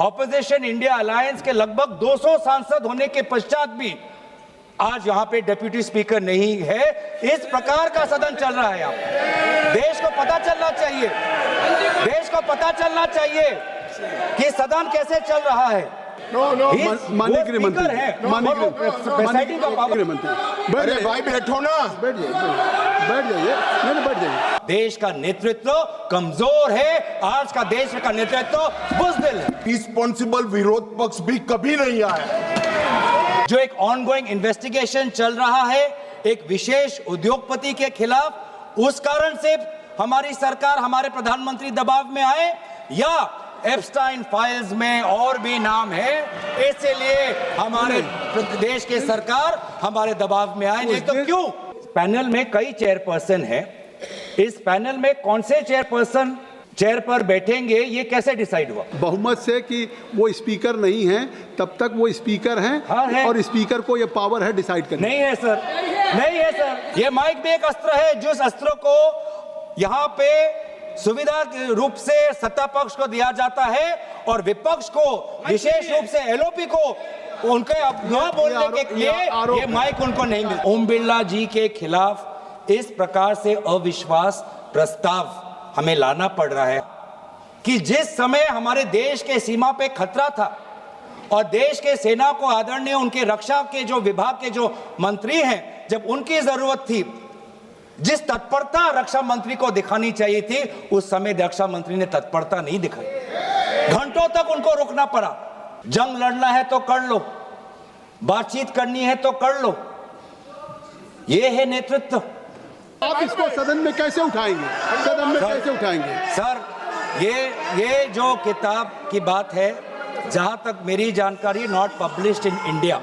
Opposition India alliance के लगभग 200 सांसद होने के पश्चात भी आज यहां पे डिप्टी स्पीकर नहीं है। इस प्रकार का सदन चल रहा है यहाँ। देश को पता चलना चाहिए, देश को पता चलना चाहिए कि सदन कैसे चल रहा है। माननीय गृह मंत्री है, अरे भाई बैठो ना, बैठ जाइए, बैठ जाइए। देश का नेतृत्व कमजोर है, आज का देश का नेतृत्व बुज़दिल है। रिस्पॉन्सिबल विरोध पक्ष भी कभी नहीं आया। जो एक ऑनगोइंग इन्वेस्टिगेशन चल रहा है एक विशेष उद्योगपति के खिलाफ, उस कारण से हमारी सरकार, हमारे प्रधानमंत्री दबाव में आए, या एप्स्टाइन फाइल्स में और भी नाम है, इसलिए हमारे देश के सरकार हमारे दबाव में आए, नहीं तो क्यों? पैनल में कई चेयरपर्सन हैं, इस पैनल में कौन से चेयरपर्सन चेयर पर बैठेंगे ये कैसे डिसाइड हुआ? बहुमत से कि वो स्पीकर नहीं हैं, तब तक वो स्पीकर हैं। हाँ है। और स्पीकर को ये पावर है डिसाइड करने। नहीं है सर, नहीं है सर। ये माइक भी एक अस्त्र है, जिस अस्त्र को यहाँ पे सुविधा के रूप से सत्ता पक्ष को दिया जाता है और विपक्ष को, विशेष रूप से एलओपी को उनके अपना बोलने के लिए ये माइक उनको नहीं मिलता। ओम बिरला जी के खिलाफ इस प्रकार से अविश्वास प्रस्ताव हमें लाना पड़ रहा है कि जिस समय हमारे देश के सीमा पे खतरा था और देश के सेना को आदरणीय उनके रक्षा के जो विभाग के जो मंत्री हैं, जब उनकी जरूरत थी, जिस तत्परता रक्षा मंत्री को दिखानी चाहिए थी, उस समय रक्षा मंत्री ने तत्परता नहीं दिखाई। घंटों तक उनको रुकना पड़ा। जंग लड़ना है तो कर लो, बातचीत करनी है तो कर लो, ये है नेतृत्व। आप इसको सदन में कैसे उठाएंगे? सदन में कैसे उठाएंगे? सर, ये जो किताब की बात है, जहां तक मेरी जानकारी, नॉट पब्लिश्ड इन इंडिया।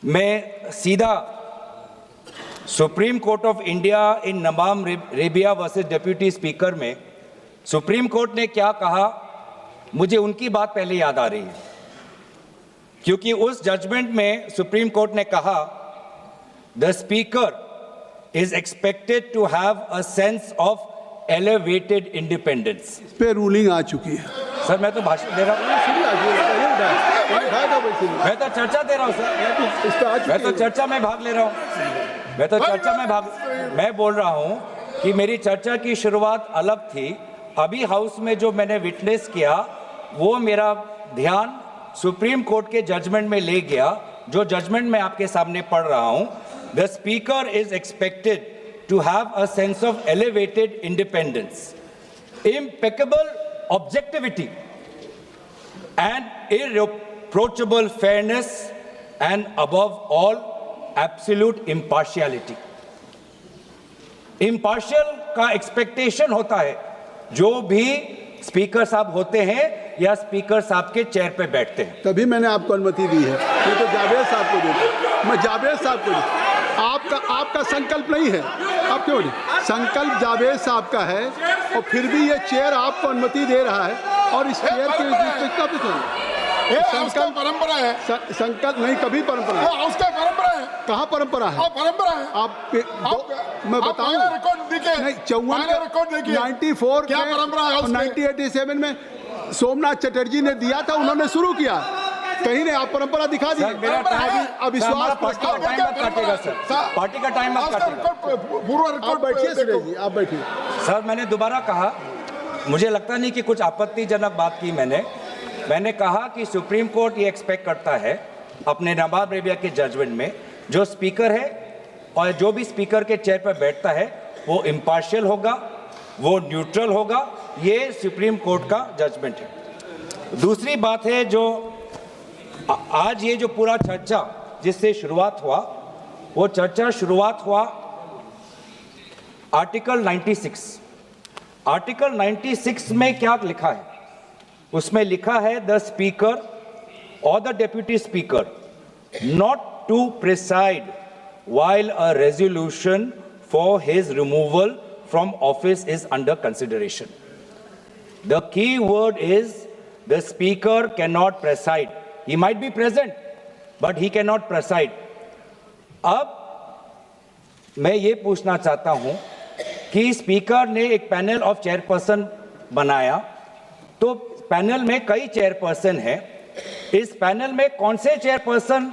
मैं सीधा supreme court of India in नमाम रेबिया वर्सेस डिप्टी स्पीकर में सुप्रीम कोर्ट ने क्या कहा, मुझे उनकी बात पहले याद आ रही है, क्योंकि उस जजमेंट में सुप्रीम कोर्ट ने कहा the speaker is expected to have a sense of elevated independence. इस पे रूलिंग आ चुकी है। सर मैं तो भाषण दे रहा हूँ, मैं तो चर्चा दे रहा हूँ सर, मैं तो चर्चा में भाग ले रहा हूँ, मैं तो चर्चा में मैं बोल रहा हूँ कि मेरी चर्चा की शुरुआत अलग थी। अभी हाउस में जो मैंने विटनेस किया वो मेरा ध्यान सुप्रीम कोर्ट के जजमेंट में ले गया, जो जजमेंट मैं आपके सामने पढ़ रहा हूं। The speaker is expected to have a sense of elevated independence, impeccable objectivity and irreproachable fairness and above all absolute impartiality. Impartial का एक्सपेक्टेशन होता है जो भी स्पीकर साहब होते हैं या स्पीकर साहब के चेयर पे बैठते हैं। तभी मैंने आपको अनुमति दी है, मैं तो जावेद साहब को देता, मैं जावेद साहब को देता। आपका संकल्प नहीं है, आप क्यों नहीं? संकल्प जावेद साहब का है और फिर भी ये चेयर आपको अनुमति दे रहा है और इस चेयर के संकल्प परंपरा है। संकल्प नहीं, कभी परंपरा है, उसका परंपरा है। कहाँ परंपरा है? परंपरा है। मैं बताऊं नहीं, 94 क्या परंपरा है? 1987 में सोमनाथ चटर्जी ने दिया था, उन्होंने शुरू किया। कहीं ने आप परंपरा दिखा दी। मेरा अविश्वास पार्टी का टाइम मत काटेगा सर, पार्टी का टाइम मत काटेगा। आप बैठिए, आप बैठिए। सर मैंने दोबारा कहा, मुझे लगता नहीं कि कुछ आपत्तिजनक बात की मैंने कहा कि सुप्रीम कोर्ट ये एक्सपेक्ट करता है अपने नवाब रेबिया के जजमेंट में, जो स्पीकर है और जो भी स्पीकर के चेयर पर बैठता है वो इम्पार्शियल होगा, वो न्यूट्रल होगा। ये सुप्रीम कोर्ट का जजमेंट है। दूसरी बात है, जो आज ये जो पूरा चर्चा जिससे शुरुआत हुआ, वो चर्चा शुरुआत हुआ आर्टिकल 96। आर्टिकल 96 में क्या लिखा है? उसमें लिखा है द स्पीकर और the deputy speaker not to preside while a resolution for his removal from office is under consideration. The key word is the speaker cannot preside. He might be present, but he cannot preside. अब मैं ये पूछना चाहता हूं कि speaker ने एक panel of chairperson बनाया तो पैनल में कई चेयरपर्सन हैं। इस पैनल में कौन से चेयरपर्सन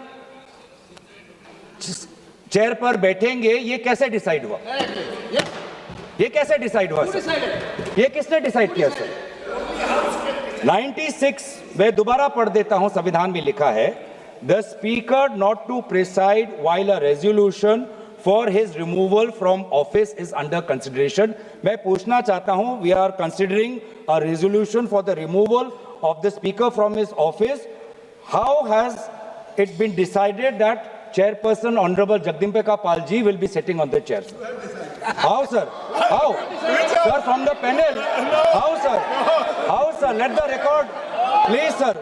चेयर पर बैठेंगे ये कैसे डिसाइड हुआ? ये कैसे डिसाइड हुआ सर? ये किसने डिसाइड किया सर? 96 मैं दोबारा पढ़ देता हूं, संविधान में लिखा है the speaker not to preside while a resolution for his removal from office is under consideration. मैं पूछना चाहता हूं, we are considering a resolution for the removal of the speaker from his office. How has it been decided that Chairperson Honorable Jagdambika Pal ji will be sitting on the chair? How, sir? How? Sir, from the panel. How, sir? How, sir? Let the record, please, sir.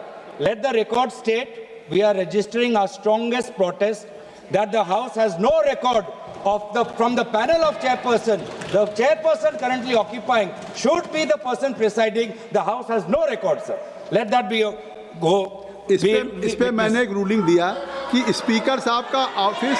Let the record state we are registering our strongest protest that the House has no record of from the panel of chairperson. The chairperson currently occupying should be the person presiding. The House has no record, sir. Let that be a go. इस पे मैंने एक ruling दिया कि speaker साहब का office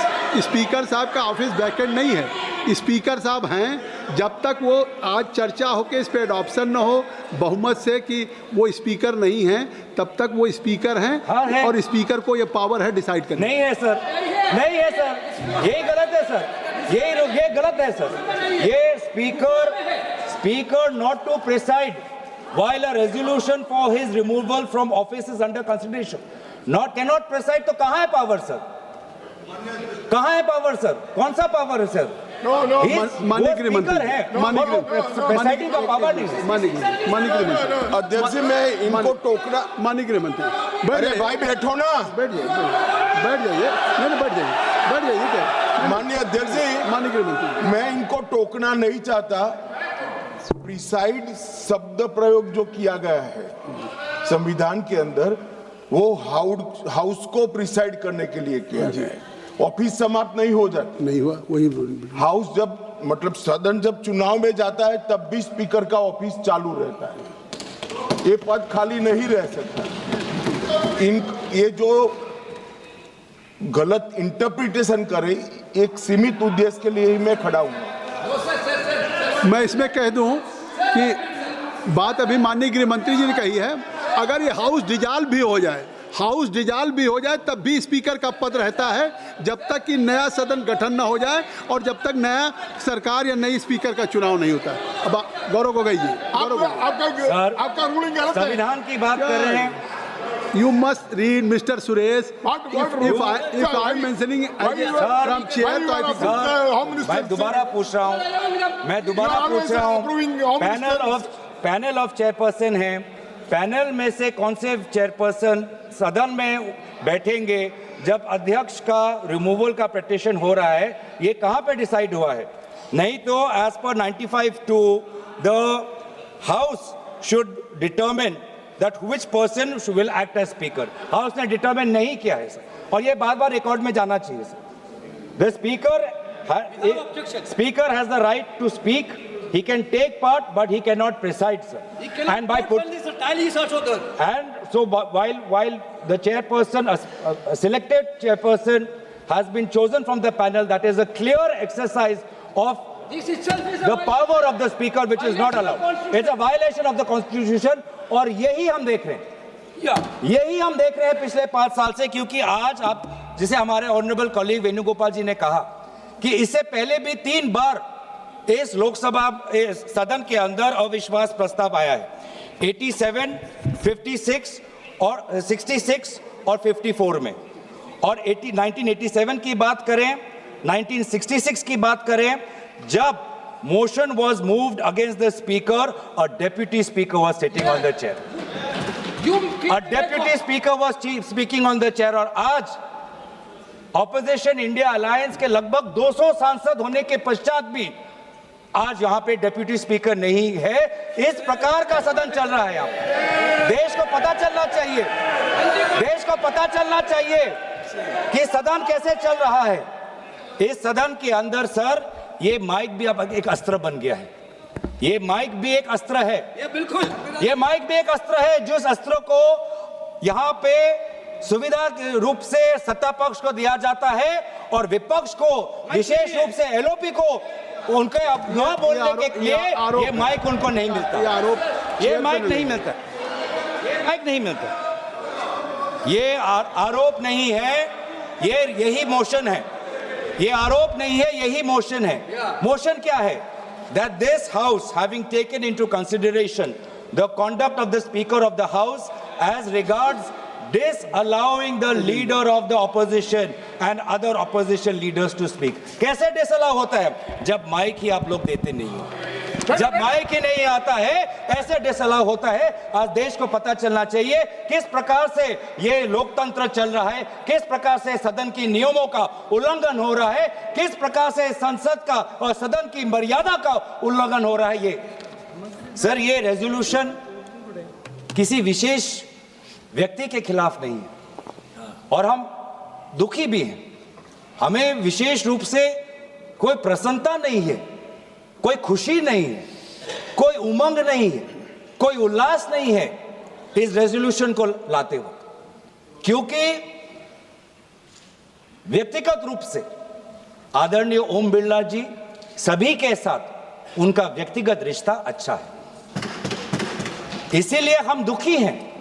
vacant नहीं है। स्पीकर साहब हैं जब तक वो आज चर्चा हो के इस पे एडॉप्शन न हो बहुमत से कि वो स्पीकर नहीं हैं, तब तक वो स्पीकर हैं। हाँ है। और स्पीकर को ये पावर है डिसाइड करने। नहीं है सर, नहीं है सर, यही गलत है सर, ये गलत है सर। ये speaker not to preside while a resolution for his removal from office is under consideration, cannot preside, तो कहाँ है पावर सर? कहाँ है पावर सर? कौन सा पावर है सर? माननीय गृह मंत्री है, प्रेसाइडिंग का पावर नहीं है। माननीय गृह मंत्री अध्यक्ष जी मैं इनको टोकना। माननीय गृह मंत्री अरे भाई बैठो ना, बैठ जाइए क्या माननीय अध्यक्ष जी, माननीय गृह मंत्री मैं इनको टोकना नहीं चाहता। प्रिसाइड शब्द प्रयोग जो किया गया है संविधान के अंदर वो हाउस को प्रिसाइड करने के लिए किया गया है। ऑफिस समाप्त नहीं हो जाता, नहीं हुआ वही हाउस जब मतलब सदन जब चुनाव में जाता है तब भी स्पीकर का ऑफिस चालू रहता है, ये पद खाली नहीं रह सकता। ये जो गलत इंटरप्रिटेशन करे एक सीमित उद्देश्य के लिए ही मैं खड़ा हूं। मैं इसमें कह दूं कि बात अभी माननीय गृह मंत्री जी ने कही है, अगर ये हाउस डिजॉल्व भी हो जाए तब भी स्पीकर का पद रहता है जब तक कि नया सदन गठन न हो जाए और जब तक नया सरकार या नई स्पीकर का चुनाव नहीं होता है। अब गौरव गोगोई जी, आपका रूलिंग गलत है। संविधान की बात कर रहे हैं। You must read, Mr. Suresh. If I am mentioning from chair, तो I think मैं दोबारा पूछ रहा हूँ, पैनल ऑफ चेयरपर्सन हैं, पैनल में से कौन से चेयरपर्सन सदन में बैठेंगे जब अध्यक्ष का रिमूवल का पिटीशन हो रहा है, ये कहाँ पे डिसाइड हुआ है? नहीं तो एज पर 95(2) the house should determine that which person will act as speaker. House ने डिटरमिन नहीं किया है सर, और ये बार-बार रिकॉर्ड में जाना चाहिए sir. The speaker has the right to speak. He can take part, but he cannot preside, sir. And by and so while the chairperson, a selected chairperson, has been chosen from the panel, that is a clear exercise of the power of the speaker, which is not allowed. It's a violation of the constitution. और यही हम देख रहे हैं पिछले 5 साल से, क्योंकि आज आप जिसे हमारे ऑनरेबल कॉलीग वेणुगोपाल जी ने कहा कि इससे पहले भी 3 बार इस लोकसभा सदन के अंदर अविश्वास प्रस्ताव आया है, 87, 56 और 66 और 54 में। और 1987 की बात करें, 1966 की बात करें, जब motion was moved against the speaker, a deputy speaker was sitting on the chair. A deputy speaker was speaking on the chair। और आज ऑपोजिशन इंडिया अलायंस के लगभग 200 सांसद होने के पश्चात भी आज यहाँ पे डेप्यूटी स्पीकर नहीं है। इस प्रकार का सदन चल रहा है। यहाँ देश को पता चलना चाहिए, देश को पता चलना चाहिए कि सदन कैसे चल रहा है। इस सदन के अंदर सर ये माइक भी अब एक अस्त्र बन गया है। ये माइक भी एक अस्त्र है, ये बिल्कुल, ये माइक भी एक अस्त्र है, जिस अस्त्र को यहाँ पे सुविधा रूप से सत्ता पक्ष को दिया जाता है और विपक्ष को, विशेष रूप से एलओपी को, उनके न बोलने के लिए ये माइक उनको नहीं मिलता। चेयर माइक पे नहीं मिलता, ये माइक नहीं मिलता, ये आरोप नहीं है, ये यही मोशन है, ये आरोप नहीं है, यही मोशन है। मोशन क्या है? That this house having taken into consideration the conduct of the speaker of the house as regards disallowing the leader of the opposition and other opposition leaders to speak। कैसे disallow होता है? जब mic ही आप लोग देते नहीं हो, जब माइक ही नहीं आता है, ऐसे डिसअलाउ होता है। आज देश को पता चलना चाहिए किस प्रकार से ये लोकतंत्र चल रहा है, किस प्रकार से सदन की नियमों का उल्लंघन हो रहा है, किस प्रकार से संसद का और सदन की मर्यादा का उल्लंघन हो रहा है। ये सर, ये रेजोल्यूशन किसी विशेष व्यक्ति के खिलाफ नहीं है और हम दुखी भी हैं। हमें विशेष रूप से कोई प्रसन्नता नहीं है, कोई खुशी नहीं है, कोई उमंग नहीं है, कोई उल्लास नहीं है इस रेजोल्यूशन को लाते वक्त, क्योंकि व्यक्तिगत रूप से आदरणीय ओम बिरला जी सभी के साथ उनका व्यक्तिगत रिश्ता अच्छा है। इसीलिए हम दुखी हैं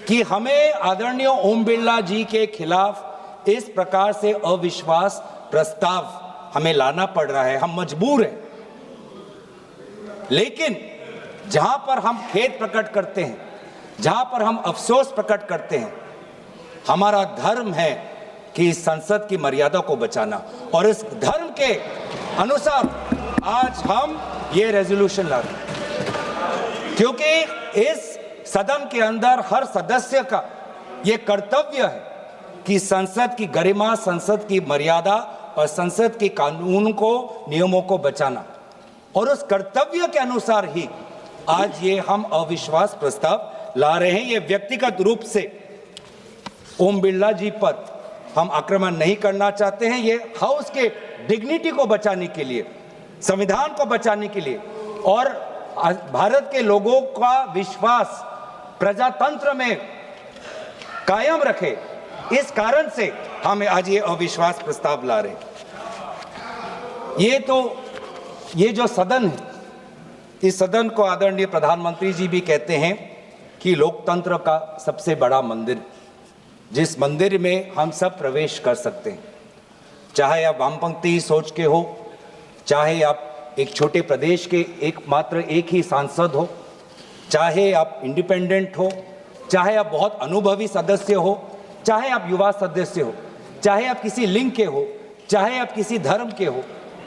कि हमें आदरणीय ओम बिरला जी के खिलाफ इस प्रकार से अविश्वास प्रस्ताव हमें लाना पड़ रहा है। हम मजबूर हैं, लेकिन जहां पर हम खेद प्रकट करते हैं, जहां पर हम अफसोस प्रकट करते हैं, हमारा धर्म है कि संसद की मर्यादा को बचाना, और इस धर्म के अनुसार आज हम ये रेजोल्यूशन ला रहे हैं, क्योंकि इस सदन के अंदर हर सदस्य का ये कर्तव्य है कि संसद की गरिमा, संसद की मर्यादा और संसद के कानून को, नियमों को बचाना, और उस कर्तव्य के अनुसार ही आज ये हम अविश्वास प्रस्ताव ला रहे हैं। ये व्यक्तिगत रूप से ओम बिरला जी पर हम आक्रमण नहीं करना चाहते हैं। ये हाउस के डिग्निटी को बचाने के लिए, संविधान को बचाने के लिए और भारत के लोगों का विश्वास प्रजातंत्र में कायम रखे, इस कारण से हम आज ये अविश्वास प्रस्ताव ला रहे हैं। ये जो सदन है, इस सदन को आदरणीय प्रधानमंत्री जी भी कहते हैं कि लोकतंत्र का सबसे बड़ा मंदिर, जिस मंदिर में हम सब प्रवेश कर सकते हैं, चाहे आप वामपंथी सोच के हो, चाहे आप एक छोटे प्रदेश के एकमात्र एक ही सांसद हो, चाहे आप इंडिपेंडेंट हो, चाहे आप बहुत अनुभवी सदस्य हो, चाहे आप युवा सदस्य हो, चाहे आप किसी लिंग के हो, चाहे आप किसी धर्म के हो,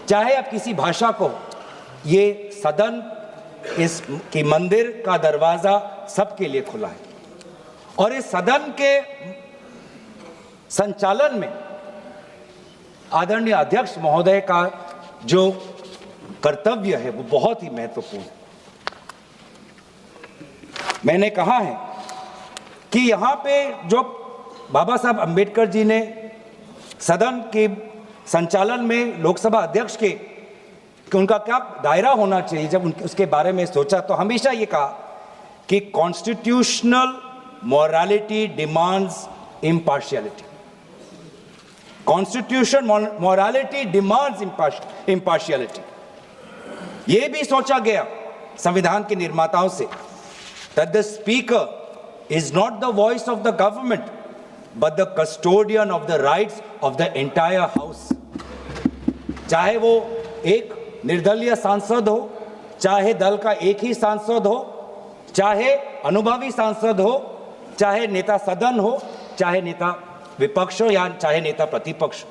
चाहे आप किसी भाषा को हो, ये सदन, इस की मंदिर का दरवाजा सबके लिए खुला है। और इस सदन के संचालन में आदरणीय अध्यक्ष महोदय का जो कर्तव्य है वो बहुत ही महत्वपूर्ण है। मैंने कहा है कि यहाँ पे जो बाबा साहब अंबेडकर जी ने सदन के संचालन में लोकसभा अध्यक्ष के उनका क्या दायरा होना चाहिए, जब उसके बारे में सोचा तो हमेशा ये कहा कि constitutional morality demands impartiality. Constitution morality demands impartiality. ये भी सोचा गया संविधान के निर्माताओं से that the speaker is not the voice of the government but the custodian of the rights of the entire house। चाहे वो एक निर्दलीय सांसद हो, चाहे दल का एक ही सांसद हो, चाहे अनुभवी सांसद हो, चाहे नेता सदन हो, चाहे नेता विपक्ष हो या चाहे नेता प्रतिपक्ष,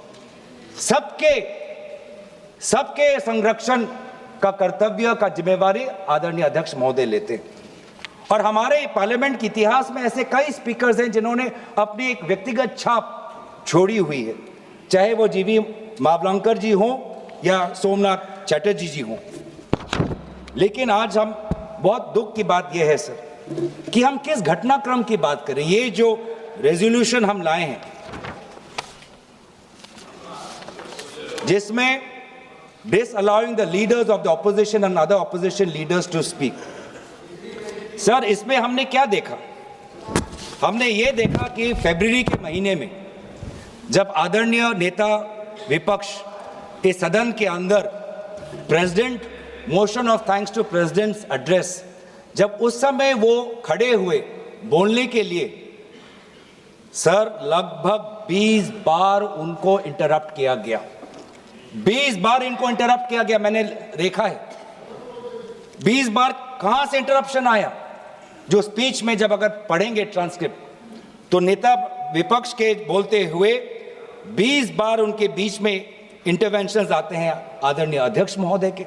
सबके संरक्षण का कर्तव्य का जिम्मेवारी आदरणीय अध्यक्ष महोदय लेते हैं। और हमारे पार्लियामेंट के इतिहास में ऐसे कई स्पीकर्स हैं जिन्होंने अपनी एक व्यक्तिगत छाप छोड़ी हुई है, चाहे वो जीवी मावलंकर जी हों या सोमनाथ चटर्जी जी हों। लेकिन आज हम बहुत दुख की बात यह है सर कि हम किस घटनाक्रम की बात करें। ये जो रेजोल्यूशन हम लाए हैं जिसमें disallowing the leaders of the opposition and other opposition leaders to speak, sir इसमें हमने क्या देखा? हमने ये देखा कि फरवरी के महीने में जब आदरणीय नेता विपक्ष इस सदन के अंदर president motion of thanks to president's address जब उस समय वो खड़े हुए बोलने के लिए, सर लगभग 20 बार उनको इंटरप्ट किया गया। 20 बार इनको इंटरप्ट किया गया, मैंने देखा है। 20 बार कहां से इंटरप्शन आया? जो स्पीच में जब अगर पढ़ेंगे ट्रांसक्रिप्ट तो नेता विपक्ष के बोलते हुए 20 बार उनके बीच में इंटरवेंशंस आते हैं आदरणीय अध्यक्ष महोदय के,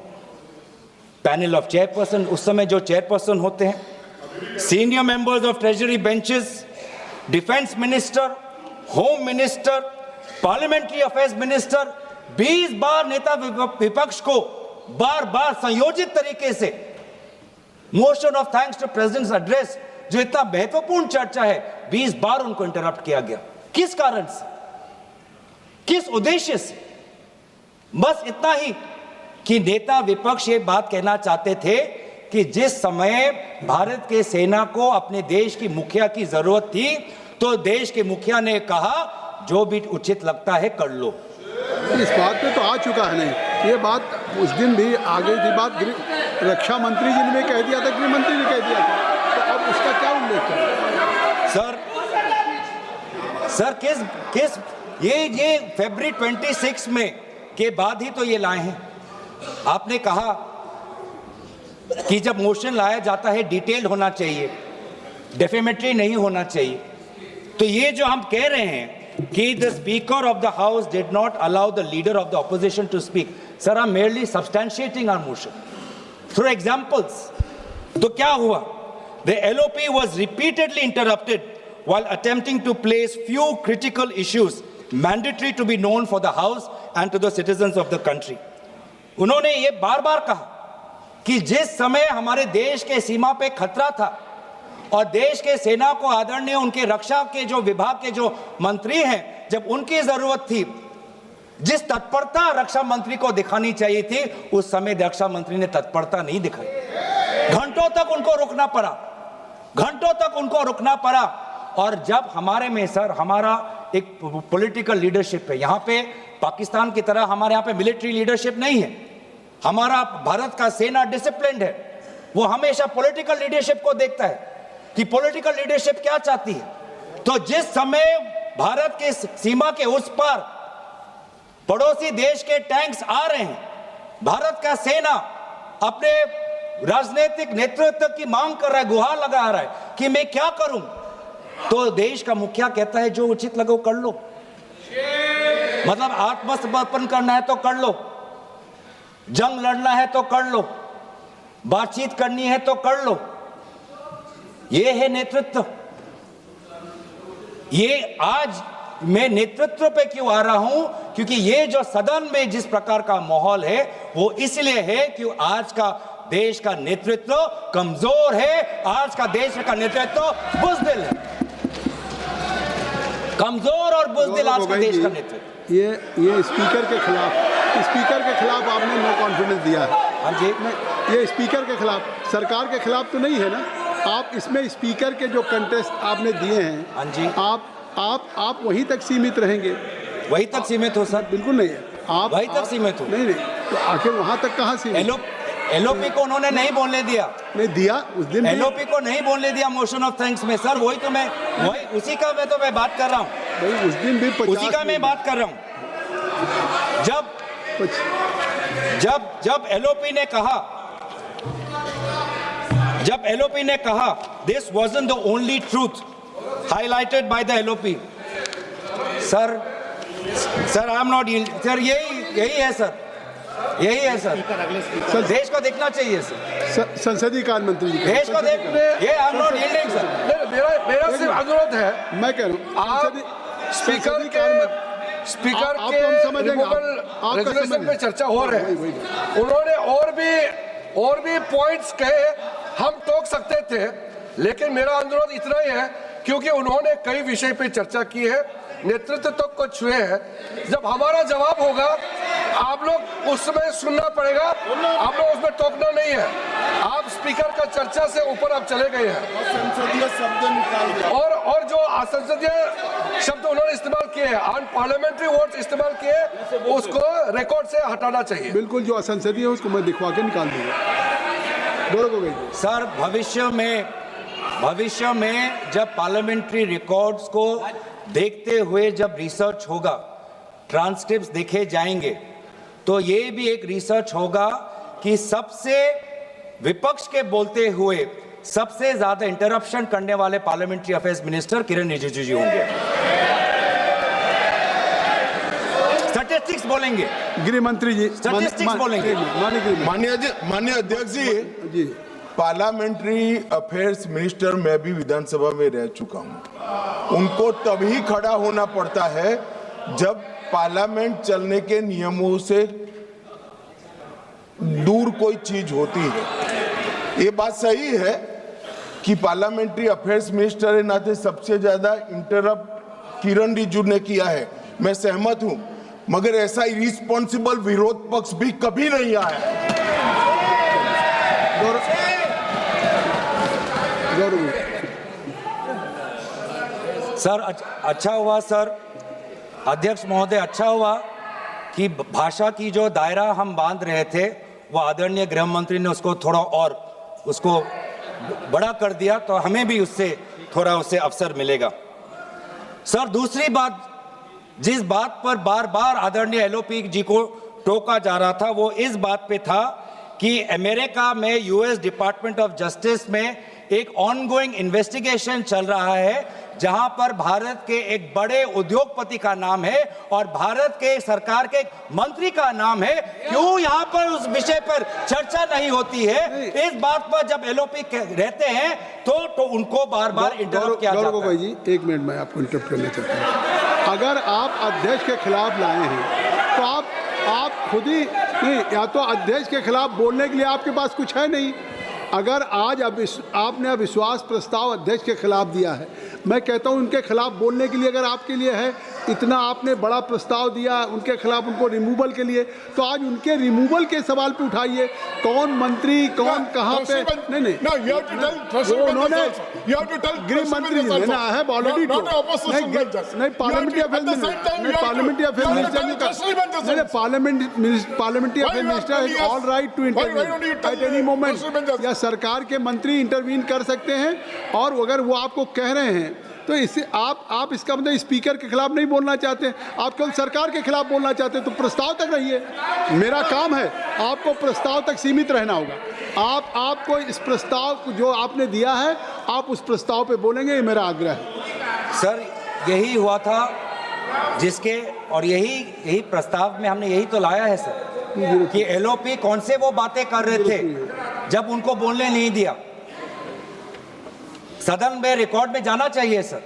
पैनल ऑफ चेयरपर्सन, उस समय जो चेयरपर्सन होते हैं, senior members of treasury benches, defence minister, home minister, parliamentary affairs minister. 20 बार नेता विपक्ष को बार बार संयोजित तरीके से motion of thanks to president's address, जो इतना महत्वपूर्ण चर्चा है, 20 बार उनको इंटरप्ट किया गया। किस कारण से, किस उद्देश्य से? बस इतना ही कि नेता विपक्ष ये बात कहना चाहते थे कि जिस समय भारत के सेना को अपने देश की मुखिया की जरूरत थी, तो देश के मुखिया ने कहा जो भी उचित लगता है कर लो। इस बात पे तो आ चुका है नहीं, ये बात उस दिन भी आ गई थी बात, रक्षा मंत्री जी ने कह दिया था, गृह मंत्री ने कह दिया था, तो अब उसका क्या उल्लेख करें? सर किस ये फरवरी 26 में के बाद ही तो ये लाए हैं। आपने कहा कि जब मोशन लाया जाता है डिटेल होना चाहिए, डेफेमेटरी नहीं होना चाहिए। तो ये जो हम कह रहे हैं कि the speaker of the house did not allow the leader of the opposition to speak, sir, I'm merely substantiating our motion through examples. तो क्या हुआ? The LOP was repeatedly interrupted while attempting to place few critical issues mandatory to be known for the house and to the citizens of the country. उन्होंने ये बार बार कहा कि जिस समय हमारे देश के सीमा पे खतरा था और देश के सेना को आदरणीय उनके रक्षा के जो विभाग के जो मंत्री हैं, जब उनकी जरूरत थी, जिस तत्परता रक्षा मंत्री को दिखानी चाहिए थी, उस समय रक्षा मंत्री ने तत्परता नहीं दिखाई। घंटों तक उनको रुकना पड़ा, घंटों तक उनको रुकना पड़ा। और जब हमारे में सर हमारा एक पॉलिटिकल लीडरशिप है, यहाँ पे पाकिस्तान की तरह हमारे यहाँ पे मिलिट्री लीडरशिप नहीं है। हमारा भारत का सेना डिसिप्लिन्ड है, वो हमेशा पॉलिटिकल लीडरशिप को देखता है कि पॉलिटिकल लीडरशिप क्या चाहती है। तो जिस समय भारत के सीमा के उस पार पड़ोसी देश के टैंक्स आ रहे हैं, भारत का सेना अपने राजनीतिक नेतृत्व की मांग कर रहा है, गुहार लगा रहा है कि मैं क्या करूं, तो देश का मुखिया कहता है जो उचित लगे कर लो। मतलब आत्मसमर्पण करना है तो कर लो, जंग लड़ना है तो कर लो, बातचीत करनी है तो कर लो। ये है नेतृत्व। ये आज मैं नेतृत्व पे क्यों आ रहा हूं? क्योंकि ये जो सदन में जिस प्रकार का माहौल है वो इसलिए है कि आज का देश का नेतृत्व कमजोर है, आज का देश का नेतृत्व बुज़दिल है, कमजोर और बुज़दिल आज का देश का नेतृत्व। ये स्पीकर के खिलाफ आपने नो कॉन्फिडेंस दिया है। हाँ जी, ये स्पीकर के खिलाफ, सरकार के खिलाफ तो नहीं है ना। आप इसमें स्पीकर के जो कंटेस्ट आपने दिए हैं, हाँ जी, आप वहीं तक सीमित रहेंगे? वहीं तक सीमित हो सर? बिल्कुल नहीं है, आप वहीं तक सीमित हो। नहीं, तो आखिर वहां तक कहाँ सीमित? एलओपी को उन्होंने नहीं बोलने दिया, नहीं दिया उस दिन, एलओपी को नहीं बोलने दिया मोशन ऑफ थैंक्स में सर। वही तो मैं उसी का मैं बात कर रहा हूँ भाई, उस दिन भी उसी का मैं बात कर रहा हूँ। जब एलओपी ने कहा this wasn't the only truth highlighted by the LOP, sir I am not, sir यही है सर, यही है सर। देश को देखना चाहिए सर, संसदीय कार्य मंत्री जी देश को देख, ये I am not yielding sir. मेरा सिर्फ अनुरोध है, मैं कह रहा हूँ आप स्पीकर के रेजोल्यूशन पे चर्चा हो रहे हैं, उन्होंने और भी पॉइंट्स कहे, हम टोक सकते थे, लेकिन मेरा अनुरोध इतना ही है क्योंकि उन्होंने कई विषय पे चर्चा की है, नेतृत्व तक को छुए हैं। जब हमारा जवाब होगा आप लोग उसमें सुनना पड़ेगा, आप लोग उसमें टोकना नहीं है। आप स्पीकर का चर्चा से ऊपर आप चले गए हैं, संसदीय शब्द निकाल दिया और जो असंसदीय शब्द उन्होंने इस्तेमाल किए हैं, अनपार्लियामेंट्री वर्ड्स इस्तेमाल किए, उसको रिकॉर्ड से हटाना चाहिए। बिल्कुल, जो असंसदीय है उसको मैं दिखवा के निकाल दूंगा। गौरव गोगोई जी। सर भविष्य में जब पार्लियामेंट्री रिकॉर्ड्स को देखते हुए जब रिसर्च होगा, ट्रांसक्रिप्ट्स देखे जाएंगे, तो ये भी एक रिसर्च होगा कि सबसे विपक्ष के बोलते हुए सबसे ज्यादा इंटरप्शन करने वाले पार्लियामेंट्री अफेयर्स मिनिस्टर किरण रिजिजू जी होंगे। स्टैटिस्टिक्स बोलेंगे, गृह मंत्री जी स्टैटिस्टिक्स बोलेंगे। माननीय अध्यक्ष जी, पार्लियामेंट्री अफेयर्स मिनिस्टर मैं भी विधानसभा में रह चुका हूं। उनको तभी खड़ा होना पड़ता है जब पार्लियामेंट चलने के नियमों से दूर कोई चीज होती है। ये बात सही है कि पार्लियामेंट्री अफेयर्स मिनिस्टर के नाते सबसे ज्यादा इंटरप्ट किरण रिजिजू ने किया है, मैं सहमत हूं, मगर ऐसा इरिस्पॉन्सिबल विरोध पक्ष भी कभी नहीं आया। सर अच्छा हुआ सर, अध्यक्ष महोदय, अच्छा हुआ कि भाषा की जो दायरा हम बांध रहे थे वो आदरणीय गृह मंत्री ने उसको थोड़ा और उसको बड़ा कर दिया, तो हमें भी उससे थोड़ा उससे अवसर मिलेगा। सर दूसरी बात, जिस बात पर बार बार आदरणीय एलओपी जी को टोका जा रहा था वो इस बात पे था कि अमेरिका में यूएस डिपार्टमेंट ऑफ जस्टिस में एक ऑनगोइंग इन्वेस्टिगेशन चल रहा है जहां पर भारत के एक बड़े उद्योगपति का नाम है और भारत के सरकार के एक मंत्री का नाम है। क्यों यहां पर उस विषय पर चर्चा नहीं होती है? इस बात पर जब एलओपी रहते हैं तो उनको बार बार इंटरप्ट किया जाता है। जी 1 मिनट मैं आपको इंटरप्ट करना चाहता हूं। अगर आप अध्यक्ष के खिलाफ लाए हैं तो आप खुद ही नहीं, या तो अध्यक्ष के खिलाफ बोलने के लिए आपके पास कुछ है नहीं। अगर आज आपने अविश्वास प्रस्ताव अध्यक्ष के खिलाफ दिया है, मैं कहता हूं उनके खिलाफ बोलने के लिए अगर आपके लिए है, इतना आपने बड़ा प्रस्ताव दिया उनके खिलाफ, उनको रिमूवल के लिए, तो आज उनके रिमूवल के सवाल पे उठाइए। कौन मंत्री कौन कहां पे, नहीं उन्होंने गृह मंत्री जी ना है ऑलरेडी, नहीं parliamentary affairs minister is all right to intervene at any moment, या सरकार के मंत्री इंटरवीन कर सकते हैं। और अगर वो आपको कह रहे हैं तो इससे आप इसका मतलब स्पीकर के खिलाफ नहीं बोलना चाहते, आप केवल सरकार के खिलाफ बोलना चाहते हैं, तो प्रस्ताव तक रहिए। मेरा काम है, आपको प्रस्ताव तक सीमित रहना होगा। आपको इस प्रस्ताव जो आपने दिया है आप उस प्रस्ताव पे बोलेंगे, ये मेरा आग्रह है। सर यही हुआ था जिसके, और यही प्रस्ताव में हमने यही तो लाया है सर कि एलओपी कौन से वो बातें कर रहे थे जब उनको बोलने नहीं दिया। सदन में रिकॉर्ड में जाना चाहिए सर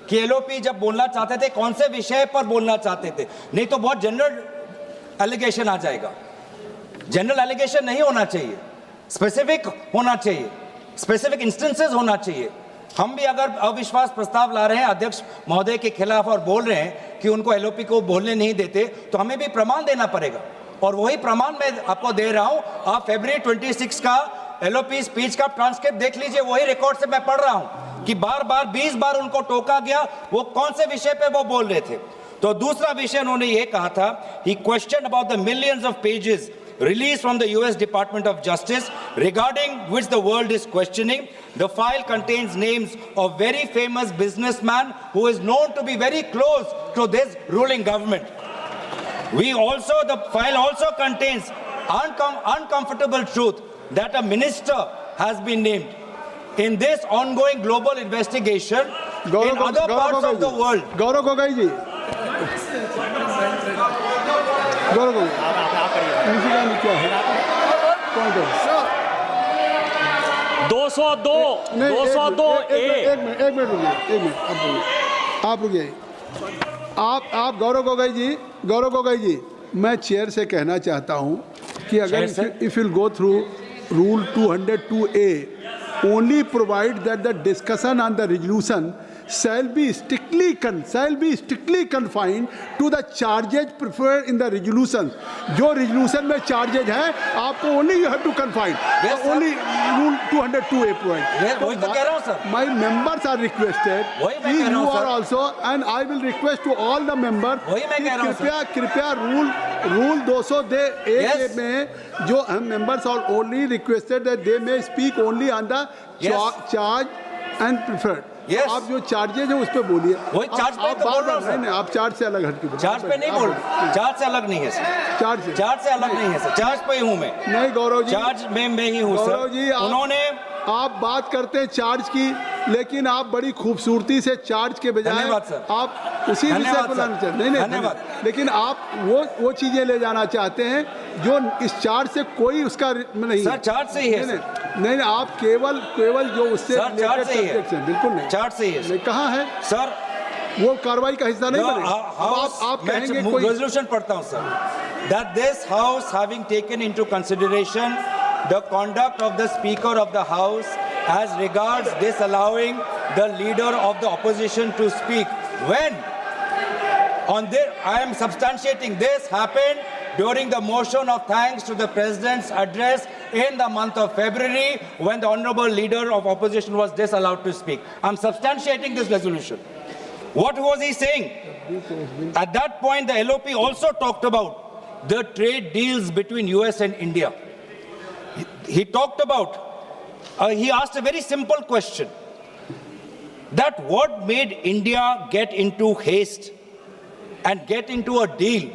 कि एलओपी जब बोलना चाहते थे कौन से विषय पर बोलना चाहते थे, नहीं तो बहुत जनरल एलिगेशन आ जाएगा। जनरल एलिगेशन नहीं होना चाहिए, स्पेसिफिक होना चाहिए, स्पेसिफिक इंस्टेंसेस होना चाहिए। हम भी अगर अविश्वास प्रस्ताव ला रहे हैं अध्यक्ष महोदय के खिलाफ और बोल रहे हैं कि उनको एलओपी को बोलने नहीं देते, तो हमें भी प्रमाण देना पड़ेगा, और वही प्रमाण मैं आपको दे रहा हूं। आप फरवरी 26 का एलओपी स्पीच का ट्रांसक्रिप्ट देख लीजिए, वही रिकॉर्ड से मैं पढ़ रहा हूं कि बार बार 20 बार उनको टोका गया, वो कौन से विषय पे वो बोल रहे थे। तो दूसरा विषय उन्होंने ये कहा था, he question about the millions of pages released from the US Department of Justice regarding which the world is questioning. The file contains names of very famous businessman who is known to be very close to this ruling government. The file also contains uncomfortable truth that a minister has been named in this ongoing global investigation in other parts of the world. Gaurav Gogoi जी, गौरव गोगोई क्या है? 202 एक minute आप रुकिए। आप गौरव गोगोई जी, मैं chair से कहना चाहता हूं कि अगर if you go through rule 202A only provide that the discussion on the resolution shall be strictly confined to the charges preferred in the resolution. जो resolution में charges हैं, आपको only you have to confine. Yes, sir. Only rule 202A point. वही तो कह रहा हूँ, sir. My members are requested. वही मैं कह रहा हूँ, You are sir. also, and I will request to all the members. वही मैं कह रहा हूँ, sir. कृपया rule 202A Yes. में जो हम members are only requested that they may speak only on the Yes. charge and preferred. Yes. आप जो चार्जेज है उस पे बोलिए. वही चार्ज पे तो बोल रहा हूँ, सर. नहीं, आप चार्ज से अलग हटके बोलिए. चार्ज पे नहीं बोल, चार्ज से अलग नहीं है सर. चार्ज से अलग नहीं है सर. चार्ज पे ही हूँ मैं. नहीं गौरव जी, चार्ज में मैं ही हूँ सर. गौरव जी, उन्होंने आप बात करते हैं चार्ज की, लेकिन आप बड़ी खूबसूरती से चार्ज के बजाय धन्यवाद सर. आप उसी विषय धन्यवाद को सर. लाना चाहते हैं. नहीं, धन्यवाद. लेकिन आप वो चीजें ले जाना चाहते हैं जो इस चार्ज से कोई उसका नहीं. सर चार्ज से ही है सर. नहीं, आप केवल जो उससे सर, चार्ज से ही है. subjects हैं, बिल्कुल नहीं. चार्ज से ही है. नहीं, कहाँ है सर वो कार्रवाई का हिस्सा नहीं बनेगा. आप कहेंगे कोई रेजोल्यूशन पढ़ता हूँ sir. That this house having taken into consideration the conduct of the speaker of the house as regards disallowing the leader of the opposition to speak when on this I am substantiating this happened during the motion of thanks to the president's address in the month of February when the honorable leader of opposition was disallowed to speak. I'm substantiating this resolution. What was he saying? At that point, the LOP also talked about the trade deals between US and India. He talked about, he asked a very simple question, that what made India get into haste and get into a deal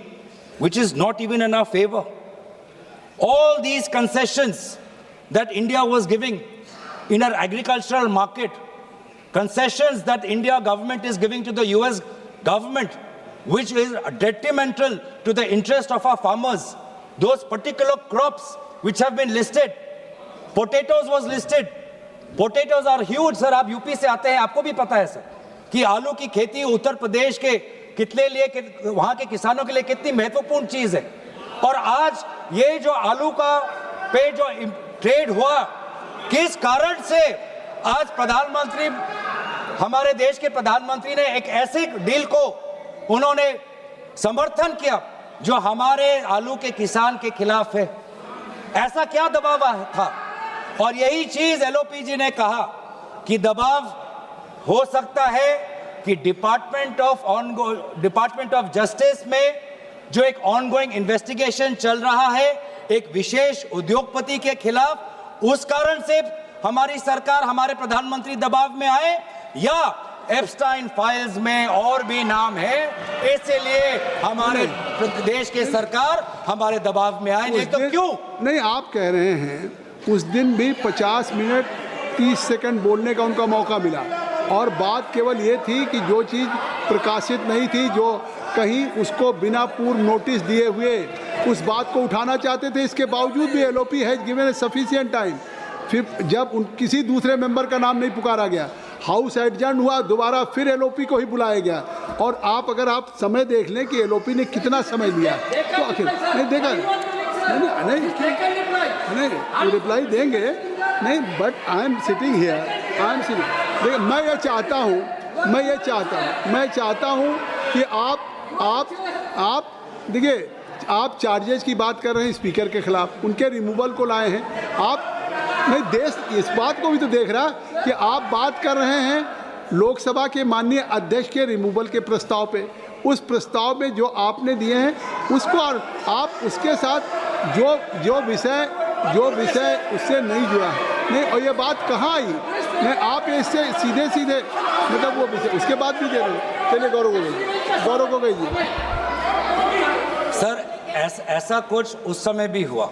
which is not even in our favor? All these concessions that India was giving in our agricultural market, concessions that India government is giving to the US government, which is detrimental to the interest of our farmers. Those particular crops which have been listed, potatoes was listed. Potatoes are huge, sir. आप UP से आते हैं, आपको भी पता है sir कि आलू की खेती उत्तर प्रदेश के कितने लिए, वहां के किसानों के लिए कितनी महत्वपूर्ण चीज है. और आज ये जो आलू का पे जो ट्रेड हुआ, किस कारण से आज प्रधानमंत्री, हमारे देश के प्रधानमंत्री ने एक ऐसे डील को उन्होंने समर्थन किया जो हमारे आलू के किसान के खिलाफ है? ऐसा क्या दबाव था? और यही चीज एलओपी ने कहा कि दबाव हो सकता है कि डिपार्टमेंट ऑफ जस्टिस में जो एक ऑनगोइंग इन्वेस्टिगेशन चल रहा है एक विशेष उद्योगपति के खिलाफ, उस कारण से हमारी सरकार, हमारे प्रधानमंत्री दबाव में आए, या एप्स्टाइन फाइल्स में और भी नाम है, इसलिए हमारे देश के सरकार हमारे दबाव में आए? नहीं तो क्यों? नहीं, आप कह रहे हैं उस दिन भी 50 मिनट 30 सेकंड बोलने का उनका मौका मिला, और बात केवल ये थी कि जो चीज़ प्रकाशित नहीं थी, जो कहीं उसको बिना पूर्व नोटिस दिए हुए उस बात को उठाना चाहते थे, इसके बावजूद भी LOP has given A sufficient time. फिर जब किसी दूसरे मेंबर का नाम नहीं पुकारा गया, हाउस एडजर्न हुआ, दोबारा फिर एलओपी को ही बुलाया गया. और आप अगर आप समय देख लें कि एलओपी ने कितना समय लिया, तो आखिर नहीं देखा, नहीं रिप्लाई देंगे नहीं, but I am sitting here, I am sitting. देखिए, मैं ये चाहता हूँ कि आप देखिए, आप चार्जेस की बात कर रहे हैं स्पीकर के खिलाफ, उनके रिमूवल को लाए हैं आप. नहीं, देश इस बात को भी तो देख रहा कि आप बात कर रहे हैं लोकसभा के माननीय अध्यक्ष के रिमूवल के प्रस्ताव पे. उस प्रस्ताव में जो आपने दिए हैं उसको, और आप उसके साथ जो विषय उससे नहीं जुड़ा है. नहीं, और ये बात कहाँ आई? नहीं, आप इससे सीधे मतलब वो विषय उसके बाद भी दे रहे हैं. चलिए गौरव को गई सर, ऐसा कुछ उस समय भी हुआ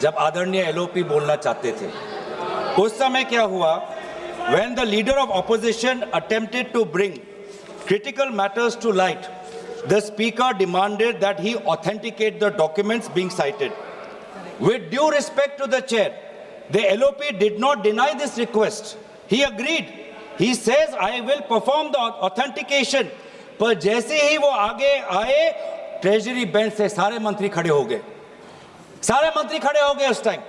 जब आदरणीय एलओपी बोलना चाहते थे. उस समय क्या हुआ? When the leader of opposition attempted to bring critical matters to light, the speaker demanded that he authenticate the documents being cited. With due respect to the chair, the LOP did not deny this request. He agreed. He says, I will perform the authentication. पर जैसे ही वो आगे आए, treasury bench से सारे मंत्री खड़े हो गए. सारे मंत्री खड़े हो गए उस time.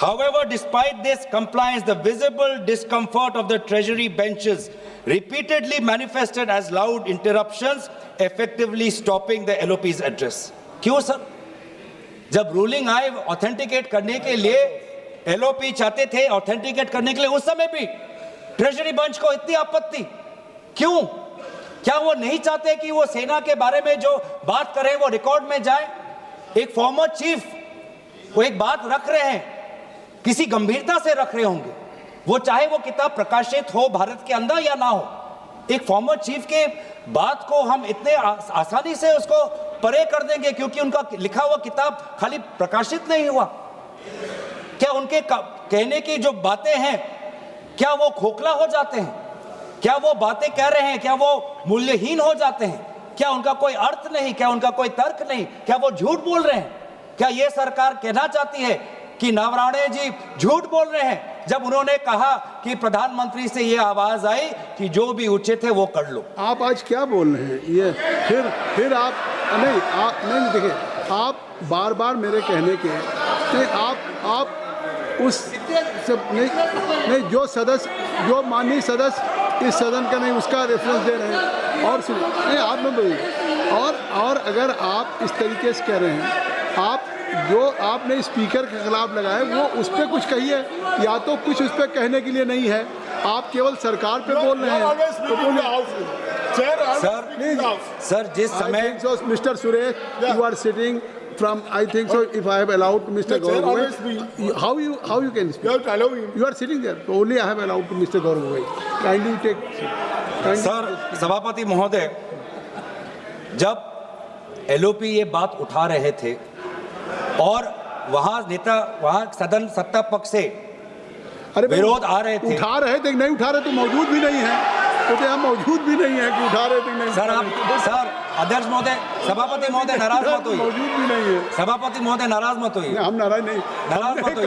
However, despite this compliance, the visible discomfort of the treasury benches repeatedly manifested as loud interruptions, effectively stopping the LOP's address. क्यों सर? जब रूलिंग आए ऑथेंटिकेट करने के लिए, LOP चाहते थे ऑथेंटिकेट करने के लिए, उस समय भी ट्रेजरी बेंच को इतनी आपत्ति क्यों? क्या वो नहीं चाहते कि वो सेना के बारे में जो बात करें वो रिकॉर्ड में जाए? एक फॉर्मर चीफ वो एक बात रख रहे हैं, किसी गंभीरता से रख रहे होंगे, वो चाहे वो किताब प्रकाशित हो भारत के अंदर या ना हो, एक फॉर्मर चीफ के बात को हम इतने आसानी से उसको परे कर देंगे क्योंकि उनका लिखा हुआ किताब खाली प्रकाशित नहीं हुआ? क्या उनके कहने की जो बातें हैं क्या वो खोखला हो जाते हैं? क्या वो बातें कह रहे हैं क्या वो मूल्यहीन हो जाते हैं? क्या उनका कोई अर्थ नहीं? क्या उनका कोई तर्क नहीं? क्या वो झूठ बोल रहे हैं? क्या ये सरकार कहना चाहती है कि नवराणे जी झूठ बोल रहे हैं जब उन्होंने कहा कि प्रधानमंत्री से ये आवाज आई कि जो भी उचित है वो कर लो? आप आज क्या बोल रहे हैं? ये फिर आप नहीं देखिए, आप बार बार मेरे कहने के नहीं, आप उस सब नहीं जो सदस्य जो माननीय सदस्य इस सदन का नहीं उसका रेफरेंस दे रहे हैं और सुन नहीं आप में बोलिए और अगर आप इस तरीके से कह रहे हैं, आप जो आपने स्पीकर के खिलाफ लगाए वो उस पर कुछ कहिए, या तो कुछ उस पर कहने के लिए नहीं है, आप केवल सरकार पे बोल रहे हैं तो बोलिए। सर जिस समय mister Suresh you are sitting from I think so if I have allowed to Mr. Gaurav, how you can speak? You are sitting there. So only I have allowed to Mr. Gaurav. Kindly take. Sir सभापति महोदय, जब LOP ये बात उठा रहे थे और वहाँ सदन सत्ता पक्ष से विरोध आ रहे थे, उठा रहे थे नहीं उठा रहे तो मौजूद भी नहीं है, तो हम मौजूद भी नहीं है कि उठा रहे थे नहीं। सर अध्यक्ष महोदय, सभापति महोदय नाराज मत होइए, मौजूद भी नहीं है, सभापति महोदय नाराज मत होइए। हम नाराज नहीं, नाराज मत होइए,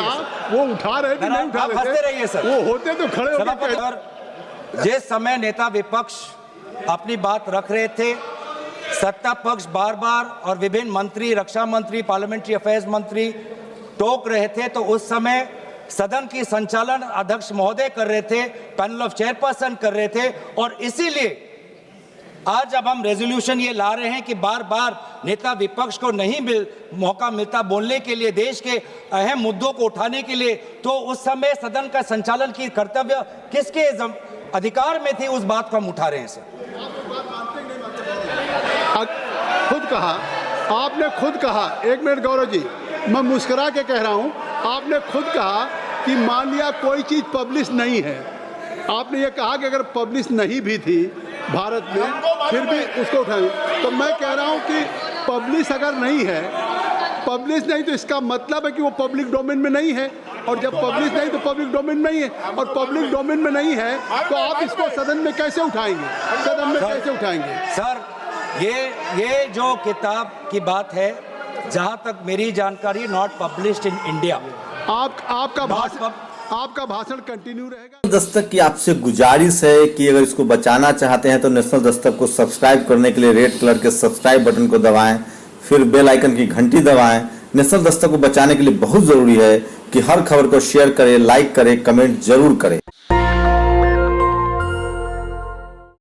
वो उठा रहे थे नहीं उठा रहे थे, हंसते रहिए सर, वो होते तो खड़े होकर सभापति जिस समय नेता विपक्ष अपनी बात रख रहे थे, सत्ता पक्ष बार बार और विभिन्न मंत्री, रक्षा मंत्री, पार्लियामेंट्री अफेयर्स मंत्री टोक रहे थे, तो उस समय सदन की संचालन अध्यक्ष महोदय कर रहे थे, पैनल ऑफ चेयरपर्सन कर रहे थे, और इसीलिए आज जब हम रेजोल्यूशन ये ला रहे हैं कि बार बार नेता विपक्ष को नहीं मौका मिलता बोलने के लिए, देश के अहम मुद्दों को उठाने के लिए, तो उस समय सदन का संचालन की कर्तव्य किसके अधिकार में थी, उस बात को हम उठा रहे हैं सर। खुद कहा, आपने खुद कहा, एक मिनट गौरव जी, मैं मुस्कुरा के कह रहा हूं, आपने खुद कहा कि मान लिया कोई चीज पब्लिश नहीं है, आपने ये कहा कि अगर पब्लिश नहीं भी थी भारत में फिर भी उसको उठाएं, तो मैं कह रहा हूं कि पब्लिश अगर नहीं है, पब्लिश नहीं तो इसका मतलब है कि वो पब्लिक डोमेन में नहीं है, और जब पब्लिश नहीं तो पब्लिक डोमेन नहीं है, और पब्लिक डोमेन में नहीं है तो आप इसको सदन में कैसे उठाएंगे? सदन में कैसे उठाएंगे? सर ये जो किताब की बात है, जहां तक मेरी जानकारी, नॉट पब्लिश्ड इन इंडिया। आपका भाषण कंटिन्यू रहेगा। दस्तक की आपसे गुजारिश है कि अगर इसको बचाना चाहते हैं तो नेशनल दस्तक को सब्सक्राइब करने के लिए रेड कलर के सब्सक्राइब बटन को दबाएं, फिर बेल आइकन की घंटी दबाएं। नेशनल दस्तक को बचाने के लिए बहुत जरूरी है कि हर खबर को शेयर करें, लाइक करें, कमेंट जरूर करें।